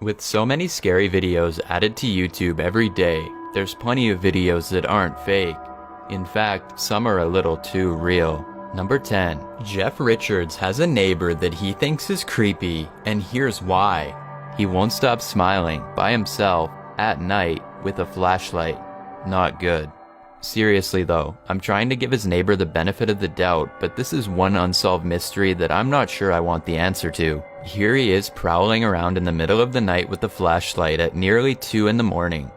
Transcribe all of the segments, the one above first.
With so many scary videos added to YouTube every day, there's plenty of videos that aren't fake. In fact, some are a little too real. Number 10. Jeff Richards has a neighbor that he thinks is creepy, and here's why. He won't stop smiling by himself at night with a flashlight. Not good. Seriously though, I'm trying to give his neighbor the benefit of the doubt, but this is one unsolved mystery that I'm not sure I want the answer to. Here he is prowling around in the middle of the night with a flashlight at nearly 2 in the morning.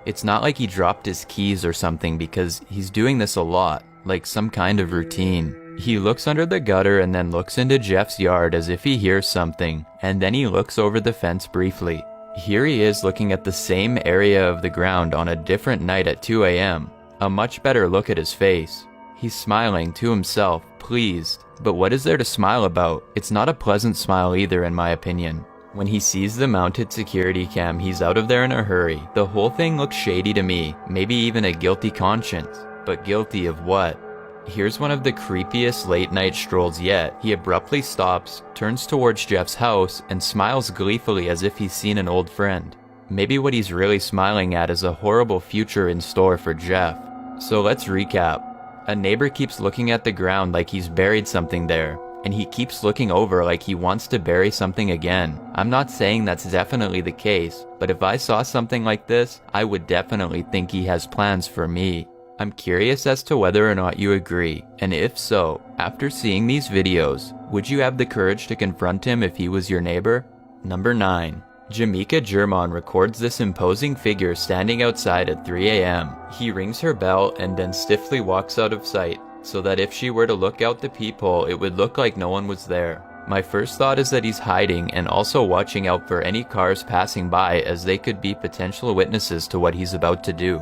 It's not like he dropped his keys or something, because he's doing this a lot, like some kind of routine. He looks under the gutter and then looks into Jeff's yard as if he hears something, and then he looks over the fence briefly. Here he is looking at the same area of the ground on a different night at 2 a.m. A much better look at his face. He's smiling to himself, pleased. But what is there to smile about? It's not a pleasant smile either, in my opinion. When he sees the mounted security cam, he's out of there in a hurry. The whole thing looks shady to me, maybe even a guilty conscience. But guilty of what? Here's one of the creepiest late night strolls yet. He abruptly stops, turns towards Jeff's house, and smiles gleefully as if he's seen an old friend. Maybe what he's really smiling at is a horrible future in store for Jeff. So let's recap. A neighbor keeps looking at the ground like he's buried something there, and he keeps looking over like he wants to bury something again. I'm not saying that's definitely the case, but if I saw something like this, I would definitely think he has plans for me. I'm curious as to whether or not you agree, and if so, after seeing these videos, would you have the courage to confront him if he was your neighbor? Number 9. Jamaica German records this imposing figure standing outside at 3 a.m. He rings her bell and then stiffly walks out of sight, so that if she were to look out the peephole, it would look like no one was there. My first thought is that he's hiding and also watching out for any cars passing by, as they could be potential witnesses to what he's about to do.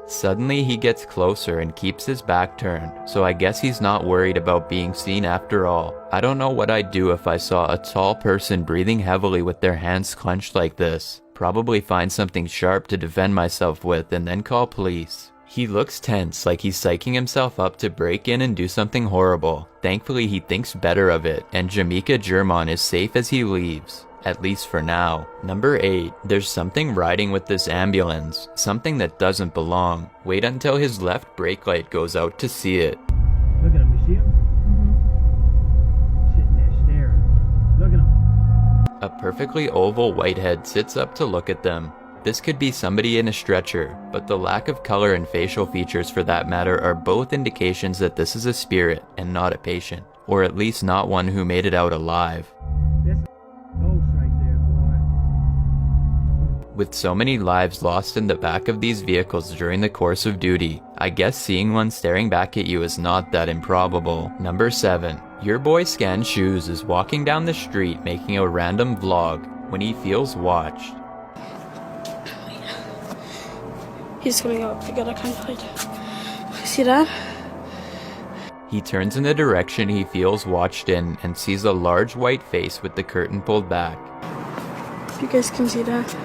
Suddenly he gets closer and keeps his back turned, so I guess he's not worried about being seen after all. I don't know what I'd do if I saw a tall person breathing heavily with their hands clenched like this. Probably find something sharp to defend myself with and then call police. He looks tense, like he's psyching himself up to break in and do something horrible. Thankfully he thinks better of it, and Jamaica German is safe as he leaves. At least for now. Number 8. There's something riding with this ambulance. Something that doesn't belong. Wait until his left brake light goes out to see it. Look at him, you see him? Sitting there staring. Look at him. A perfectly oval white head sits up to look at them. This could be somebody in a stretcher, but the lack of color and facial features for that matter are both indications that this is a spirit and not a patient. Or at least not one who made it out alive. With so many lives lost in the back of these vehicles during the course of duty, I guess seeing one staring back at you is not that improbable. Number 7. Your boy Scan Shoes is walking down the street making a random vlog when he feels watched. He's coming out. I gotta kind of hide. See that? He turns in the direction he feels watched in and sees a large white face with the curtain pulled back. You guys can see that.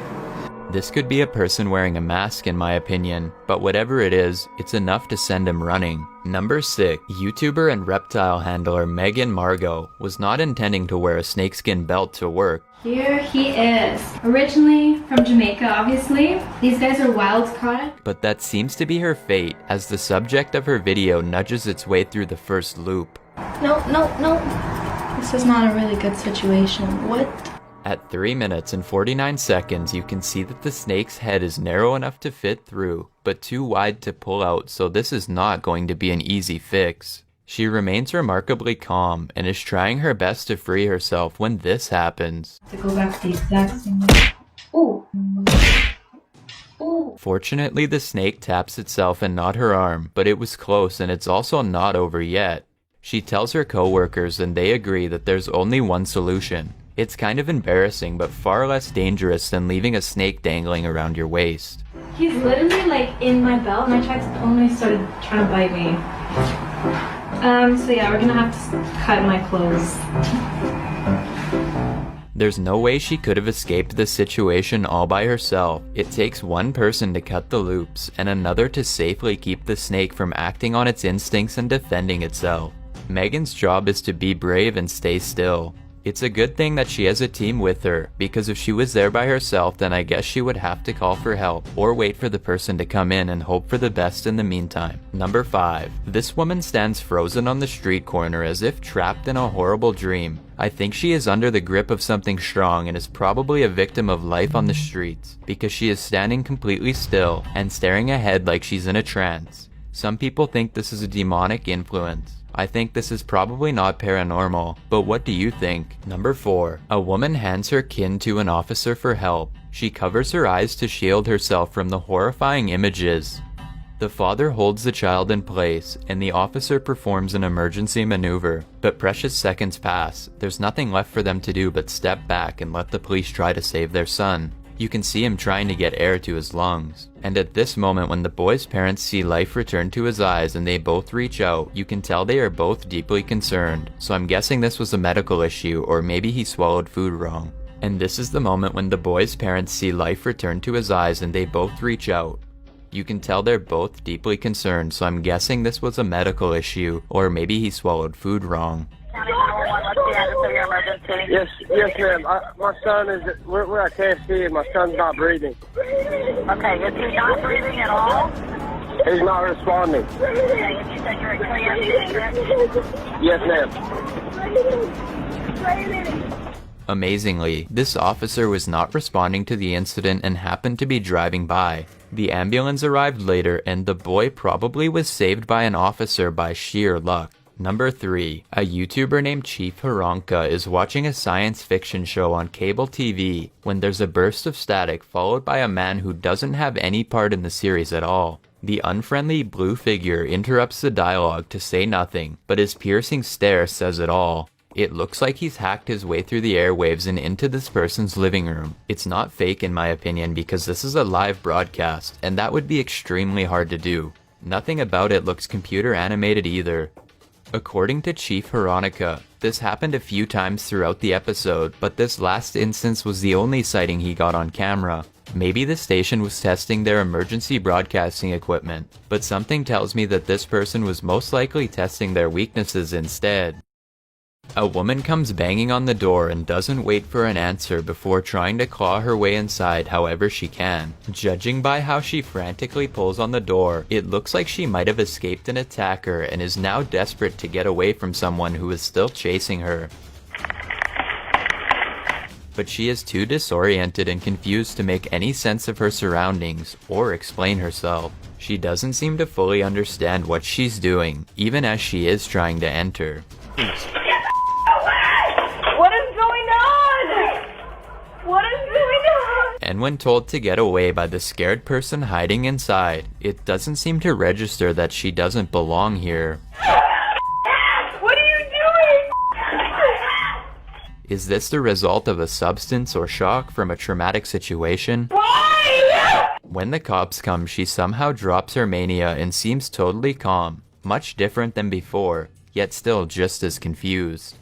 This could be a person wearing a mask in my opinion, but whatever it is, it's enough to send him running. Number 6. YouTuber and reptile handler Megan Margot was not intending to wear a snakeskin belt to work. Here he is. Originally from Jamaica, obviously. These guys are wild caught. But that seems to be her fate, as the subject of her video nudges its way through the first loop. No. This is not a really good situation. What? At 3 minutes and 49 seconds, you can see that the snake's head is narrow enough to fit through, but too wide to pull out, so this is not going to be an easy fix. She remains remarkably calm and is trying her best to free herself when this happens. To go back to the exact same way. Ooh. Ooh. Fortunately, the snake taps itself and not her arm, but it was close and it's also not over yet. She tells her co-workers and they agree that there's only one solution. It's kind of embarrassing, but far less dangerous than leaving a snake dangling around your waist. He's literally like in my belt and I tried to pull him and he started trying to bite me. So yeah, we're gonna have to cut my clothes. There's no way she could have escaped this situation all by herself. It takes one person to cut the loops and another to safely keep the snake from acting on its instincts and defending itself. Megan's job is to be brave and stay still. It's a good thing that she has a team with her, because if she was there by herself, then I guess she would have to call for help or wait for the person to come in and hope for the best in the meantime. Number 5. This woman stands frozen on the street corner as if trapped in a horrible dream. I think she is under the grip of something strong and is probably a victim of life on the streets, because she is standing completely still and staring ahead like she's in a trance. Some people think this is a demonic influence. I think this is probably not paranormal, but what do you think? Number 4. A woman hands her kin to an officer for help. She covers her eyes to shield herself from the horrifying images. The father holds the child in place, and the officer performs an emergency maneuver. But precious seconds pass. There's nothing left for them to do but step back and let the police try to save their son. You can see him trying to get air to his lungs. And at this moment, when the boy's parents see life return to his eyes and they both reach out, you can tell they are both deeply concerned. So I'm guessing this was a medical issue, or maybe he swallowed food wrong. And this is the moment when the boy's parents see life return to his eyes and they both reach out. You can tell they're both deeply concerned, so I'm guessing this was a medical issue, or maybe he swallowed food wrong. Yes, ma'am. My son is, we're at KFC and my son's not breathing. Okay, is he not breathing at all? He's not responding. Okay, and you said you're at KFC? Yes, ma'am. Amazingly, this officer was not responding to the incident and happened to be driving by. The ambulance arrived later and the boy probably was saved by an officer by sheer luck. Number 3. A YouTuber named Chief Haronka is watching a science fiction show on cable TV when there's a burst of static followed by a man who doesn't have any part in the series at all. The unfriendly blue figure interrupts the dialogue to say nothing, but his piercing stare says it all. It looks like he's hacked his way through the airwaves and into this person's living room. It's not fake in my opinion, because this is a live broadcast, and that would be extremely hard to do. Nothing about it looks computer animated either. According to Chief Haronka, this happened a few times throughout the episode, but this last instance was the only sighting he got on camera. Maybe the station was testing their emergency broadcasting equipment, but something tells me that this person was most likely testing their weaknesses instead. A woman comes banging on the door and doesn't wait for an answer before trying to claw her way inside however she can. Judging by how she frantically pulls on the door, it looks like she might have escaped an attacker and is now desperate to get away from someone who is still chasing her. But she is too disoriented and confused to make any sense of her surroundings or explain herself. She doesn't seem to fully understand what she's doing, even as she is trying to enter. And when told to get away by the scared person hiding inside, it doesn't seem to register that she doesn't belong here. What are you doing? Is this the result of a substance or shock from a traumatic situation? Why? When the cops come, she somehow drops her mania and seems totally calm, much different than before, yet still just as confused.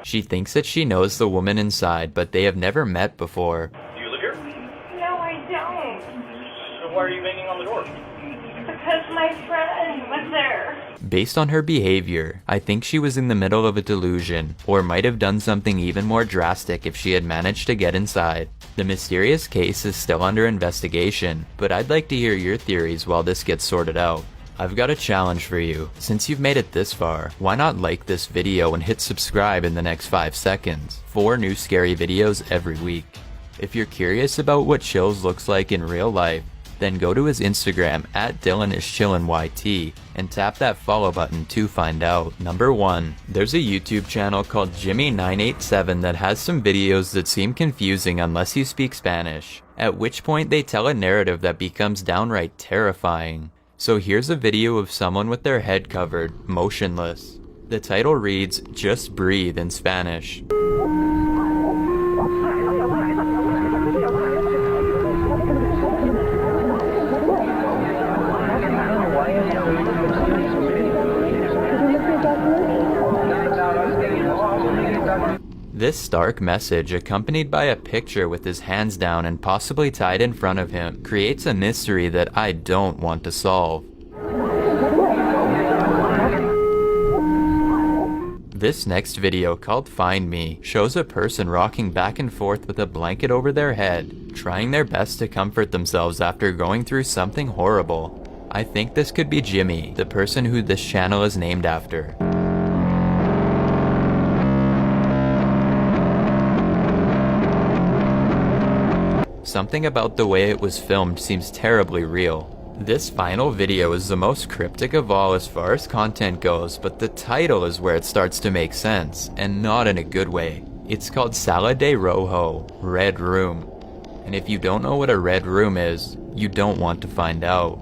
She thinks that she knows the woman inside, but they have never met before. Do you live here? No, I don't. So why are you banging on the door? Because my friend was there. Based on her behavior, I think she was in the middle of a delusion, or might have done something even more drastic if she had managed to get inside. The mysterious case is still under investigation, but I'd like to hear your theories while this gets sorted out. I've got a challenge for you. Since you've made it this far, why not like this video and hit subscribe in the next 5 seconds? 4 new scary videos every week. If you're curious about what Chills looks like in real life, then go to his Instagram at DylanIsChillinYT and tap that follow button to find out. Number 1. There's a YouTube channel called Jimmy987 that has some videos that seem confusing unless you speak Spanish, at which point they tell a narrative that becomes downright terrifying. So here's a video of someone with their head covered, motionless. The title reads, "Just Breathe" in Spanish. This stark message, accompanied by a picture with his hands down and possibly tied in front of him, creates a mystery that I don't want to solve. This next video, called Find Me, shows a person rocking back and forth with a blanket over their head, trying their best to comfort themselves after going through something horrible. I think this could be Jimmy, the person who this channel is named after. Something about the way it was filmed seems terribly real. This final video is the most cryptic of all as far as content goes, but the title is where it starts to make sense, and not in a good way. It's called Sala de Rojo, Red Room. And if you don't know what a red room is, you don't want to find out.